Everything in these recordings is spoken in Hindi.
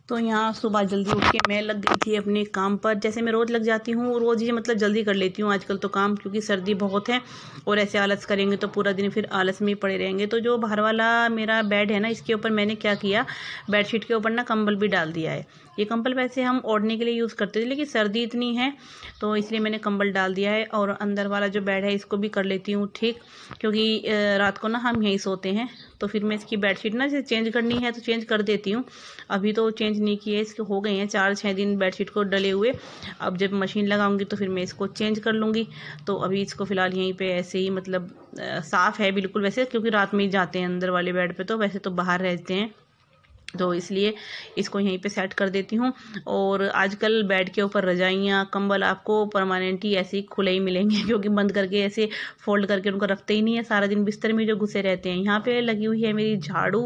तो यहाँ सुबह जल्दी उठ के मैं लग गई थी अपने काम पर। जैसे मैं रोज़ लग जाती हूँ, रोज़ ही मतलब जल्दी कर लेती हूँ आजकल तो काम, क्योंकि सर्दी बहुत है और ऐसे आलस करेंगे तो पूरा दिन फिर आलस में ही पड़े रहेंगे। तो जो बाहर वाला मेरा बेड है ना, इसके ऊपर मैंने क्या किया, बेडशीट के ऊपर ना कंबल भी डाल दिया है। ये कंबल वैसे हम ओढ़ने के लिए यूज़ करते थे, लेकिन सर्दी इतनी है तो इसलिए मैंने कंबल डाल दिया है। और अंदर वाला जो बेड है इसको भी कर लेती हूँ ठीक, क्योंकि रात को ना हम यहीं सोते हैं। तो फिर मैं इसकी बेडशीट ना जैसे चेंज करनी है तो चेंज कर देती हूँ। अभी तो चेंज नहीं की है, इसके हो गए हैं 4-6 दिन बेडशीट को डले हुए। अब जब मशीन लगाऊंगी तो फिर मैं इसको चेंज कर लूँगी। तो अभी इसको फ़िलहाल यहीं पे ऐसे ही मतलब साफ़ है बिल्कुल वैसे, क्योंकि रात में ही जाते हैं अंदर वाले बेड पे, तो वैसे तो बाहर रहते हैं, तो इसलिए इसको यहीं पे सेट कर देती हूँ। और आजकल बेड के ऊपर रजाइयाँ कंबल आपको परमानेंट ही ऐसे ही खुले ही मिलेंगे, क्योंकि बंद करके ऐसे फोल्ड करके उनको रखते ही नहीं है, सारा दिन बिस्तर में जो घुसे रहते हैं। यहाँ पे लगी हुई है मेरी झाड़ू,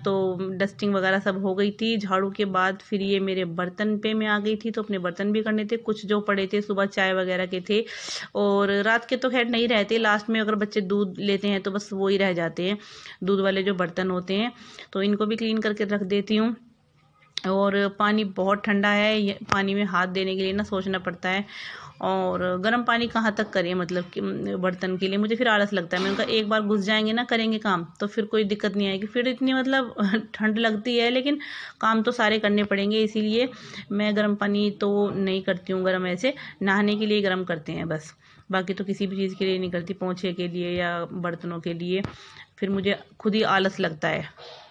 तो डस्टिंग वगैरह सब हो गई थी। झाड़ू के बाद फिर ये मेरे बर्तन पे मैं आ गई थी, तो अपने बर्तन भी करने थे, कुछ जो पड़े थे सुबह चाय वगैरह के थे। और रात के तो खैर नहीं रहते, लास्ट में अगर बच्चे दूध लेते हैं तो बस वो ही रह जाते हैं, दूध वाले जो बर्तन होते हैं, तो इनको भी क्लीन करके रख देती हूँ। और पानी बहुत ठंडा है, ये पानी में हाथ देने के लिए ना सोचना पड़ता है। और गर्म पानी कहाँ तक करें, मतलब कि बर्तन के लिए मुझे फिर आलस लगता है। मैंने कहा एक बार घुस जाएंगे ना, करेंगे काम, तो फिर कोई दिक्कत नहीं आएगी। फिर इतनी मतलब ठंड लगती है, लेकिन काम तो सारे करने पड़ेंगे, इसीलिए मैं गर्म पानी तो नहीं करती हूँ। गर्म ऐसे नहाने के लिए गर्म करते हैं बस, बाकी तो किसी भी चीज़ के लिए नहीं करती, पोंछे के लिए या बर्तनों के लिए। फिर मुझे खुद ही आलस लगता है।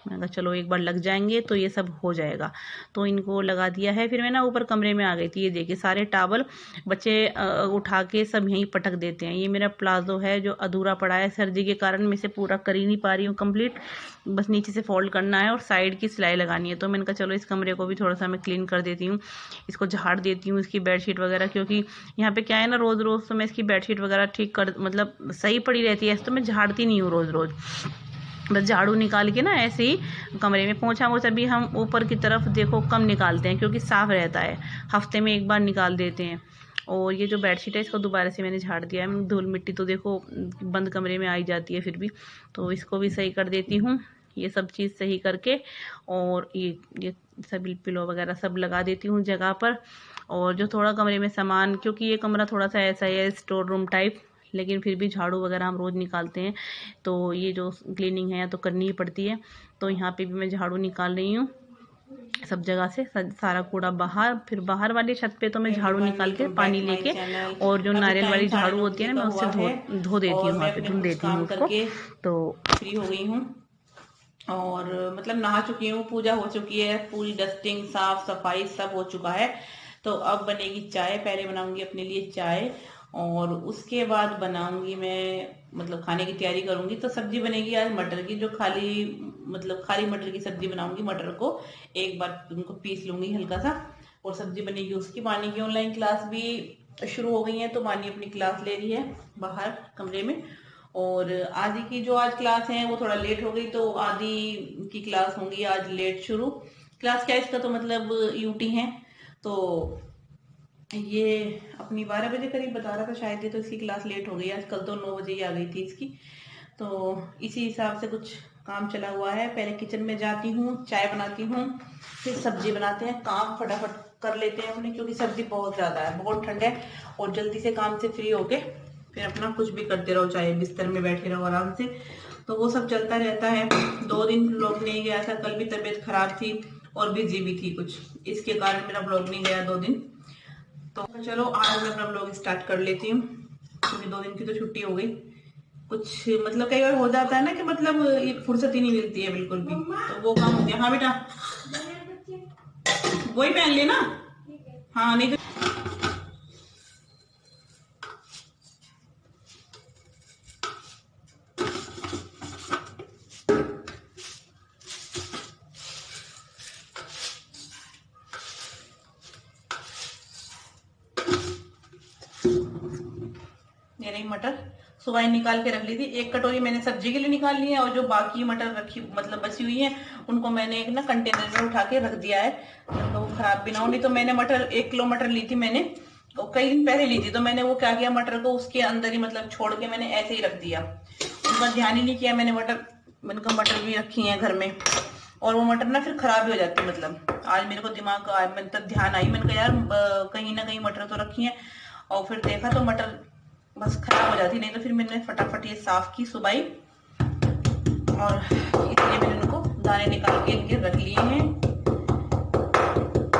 मैंने कहा चलो एक बार लग जाएंगे तो ये सब हो जाएगा, तो इनको लगा दिया है। फिर मैं ना ऊपर कमरे में आ गई थी। ये देखिए सारे टावल बच्चे उठा के सब यहीं पटक देते हैं। ये मेरा प्लाजो है जो अधूरा पड़ा है, सर्दी के कारण मैं इसे पूरा कर ही नहीं पा रही हूँ कंप्लीट, बस नीचे से फोल्ड करना है और साइड की सिलाई लगानी है। तो मैंने कहा चलो इस कमरे को भी थोड़ा सा मैं क्लीन कर देती हूँ, इसको झाड़ देती हूँ, इसकी बेडशीट वगैरह, क्योंकि यहाँ पे क्या है ना, रोज़ रोज़ तो मैं इसकी बेडशीट वगैरह ठीक कर मतलब सही पड़ी रहती है, ऐसे तो मैं झाड़ती नहीं हूँ रोज़ रोज़, बस झाड़ू निकाल के ना ऐसे ही कमरे में। पोंछा वोछा भी हम ऊपर की तरफ देखो कम निकालते हैं, क्योंकि साफ़ रहता है, हफ्ते में एक बार निकाल देते हैं। और ये जो बेडशीट है इसको दोबारा से मैंने झाड़ दिया है। धूल मिट्टी तो देखो बंद कमरे में आई जाती है फिर भी, तो इसको भी सही कर देती हूँ, ये सब चीज़ सही करके। और ये सभी पिलो वगैरह सब लगा देती हूँ जगह पर। और जो थोड़ा कमरे में सामान, क्योंकि ये कमरा थोड़ा सा ऐसा है स्टोर रूम टाइप, लेकिन फिर भी झाड़ू वगैरह हम रोज़ निकालते हैं, तो ये जो क्लीनिंग है तो करनी ही पड़ती है। तो यहाँ पे भी मैं झाड़ू निकाल रही हूँ सब जगह से, सारा कूड़ा बाहर। फिर बाहर वाली छत पे तो मैं झाड़ू निकाल के पानी लेके, और जो नारियल वाली झाड़ू होती है ना, मैं उससे धो देती हूँ, वहाँ पे धुल देती हूँ उसको। तो फ्री हो गई हूँ और मतलब नहा चुकी हूँ, पूजा हो चुकी है, पूरी डस्टिंग साफ सफाई सब हो चुका है। तो अब बनेगी चाय, पहले बनाऊंगी अपने लिए चाय और उसके बाद बनाऊंगी मैं मतलब खाने की तैयारी करूंगी। तो सब्जी बनेगी आज मटर की, जो खाली मटर की सब्जी बनाऊंगी। मटर को एक बार उनको पीस लूंगी हल्का सा, और सब्जी बनेगी उसकी। मानी की ऑनलाइन क्लास भी शुरू हो गई है, तो मानी अपनी क्लास ले रही है बाहर कमरे में। और आदि की जो आज क्लास है वो थोड़ा लेट हो गई, तो आदि की क्लास होंगी आज लेट शुरू। क्लास क्या है इसका, तो मतलब यूटी है, तो ये अपनी 12 बजे करीब बता रहा था शायद, ये तो इसकी क्लास लेट हो गई आज, कल तो 9 बजे ही आ गई थी इसकी। तो इसी हिसाब से कुछ काम चला हुआ है। पहले किचन में जाती हूँ, चाय बनाती हूँ, फिर सब्जी बनाते हैं, काम फटाफट कर लेते हैं अपने, क्योंकि सर्दी बहुत ज़्यादा है, बहुत ठंड है। और जल्दी से काम से फ्री होके फिर अपना कुछ भी करते रहो, चाहे बिस्तर में बैठे रहो आराम से, तो वो सब चलता रहता है। 2 दिन ब्लॉग नहीं गया था, कल भी तबीयत खराब थी और बिजी भी थी कुछ, इसके कारण मेरा ब्लॉग नहीं गया 2 दिन। तो चलो आज मैं अपना ब्लॉग स्टार्ट कर लेती हूँ, क्योंकि 2 दिन की तो छुट्टी हो गई। कुछ मतलब कई बार हो जाता है ना कि मतलब ये फुर्सत ही नहीं मिलती है बिल्कुल भी, तो वो काम हो गया। हाँ बेटा, वही पहन लेना। हाँ नहीं तो ये रही मटर, सुबह ही निकाल के रख ली थी। एक कटोरी मैंने सब्जी के लिए निकाल ली है, और जो बाकी मटर रखी मतलब बची हुई है उनको मैंने एक ना कंटेनर में उठा के रख दिया है, तो वो खराब भी ना हो। नहीं तो मैंने मटर 1 किलो मटर ली थी मैंने, तो कई दिन पहले ली थी, तो मैंने वो क्या किया, मटर को उसके अंदर ही मतलब छोड़ के मैंने ऐसे ही रख दिया, उनका ध्यान ही नहीं किया मैंने। मैंने कहा मटर भी रखी है घर में, और वो मटर ना फिर खराब भी हो जाती है, मतलब आज मेरे को दिमाग मतलब ध्यान आई, मैंने कहा यार कहीं ना कहीं मटर तो रखी है, और फिर देखा तो मटर बस खराब हो जाती, नहीं तो फिर मैंने फटाफट ये साफ की सुबह, और इसलिए मैंने उनको दाने निकाल के इनके रख लिए हैं।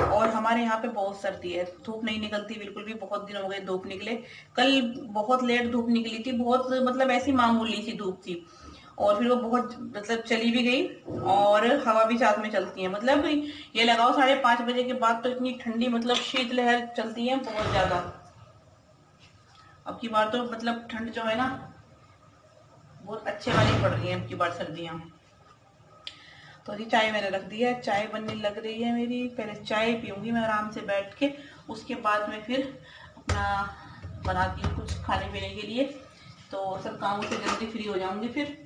और हमारे यहाँ पे बहुत सर्दी है, धूप नहीं निकलती बिल्कुल भी, बहुत दिन हो गए धूप निकले। कल बहुत लेट धूप निकली थी, बहुत मतलब ऐसी मामूली सी धूप थी, और फिर वो बहुत मतलब चली भी गई, और हवा भी साथ में चलती है। मतलब ये लगाओ 5:30 बजे के बाद तो इतनी ठंडी मतलब शीतलहर चलती है बहुत ज्यादा। अब की बार तो मतलब ठंड जो है ना बहुत अच्छे वाली पड़ रही है अब की बार सर्दियां। तो जी चाय मैंने रख दी है, चाय बनने लग रही है मेरी। पहले चाय पीऊंगी मैं आराम से बैठ के, उसके बाद में फिर अपना बनाती हूँ कुछ खाने पीने के लिए, तो सब कामों से जल्दी फ्री हो जाऊंगी। फिर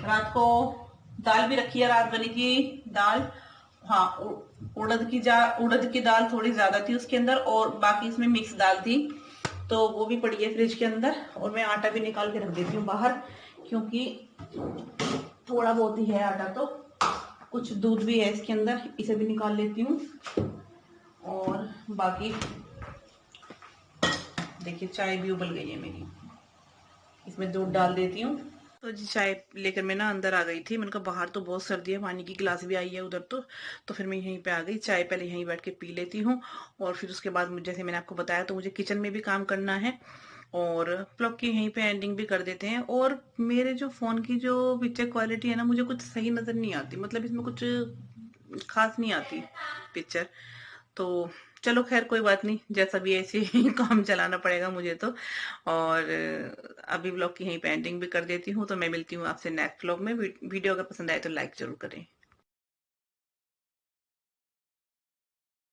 रात को दाल भी रखी है, रात बनी थी दाल, हाँ उड़द की दाल थोड़ी ज्यादा थी उसके अंदर, और बाकी इसमें मिक्स दाल थी, तो वो भी पड़ी है फ्रिज के अंदर। और मैं आटा भी निकाल के रख देती हूँ बाहर, क्योंकि थोड़ा बहुत ही है आटा, तो कुछ दूध भी है इसके अंदर, इसे भी निकाल लेती हूँ। और बाकी देखिए चाय भी उबल गई है मेरी, इसमें दूध डाल देती हूँ। तो जी चाय लेकर मैं ना अंदर आ गई थी, मैंने कहा बाहर तो बहुत सर्दी है, पानी की गिलास भी आई है उधर, तो फिर मैं यहीं पे आ गई, चाय पहले यहीं बैठ के पी लेती हूँ। और फिर उसके बाद जैसे मैंने आपको बताया, तो मुझे किचन में भी काम करना है, और ब्लॉग की यहीं पे एंडिंग भी कर देते हैं। और मेरे जो फोन की जो पिक्चर क्वालिटी है ना, मुझे कुछ सही नजर नहीं आती, मतलब इसमें कुछ खास नहीं आती पिक्चर। तो चलो खैर कोई बात नहीं, जैसा भी ऐसे ही काम चलाना पड़ेगा मुझे तो। और अभी ब्लॉग की यहीं पे एंडिंग भी कर देती हूँ, तो मैं मिलती हूँ आपसे नेक्स्ट ब्लॉग में। वीडियो अगर पसंद आए तो लाइक जरूर करें।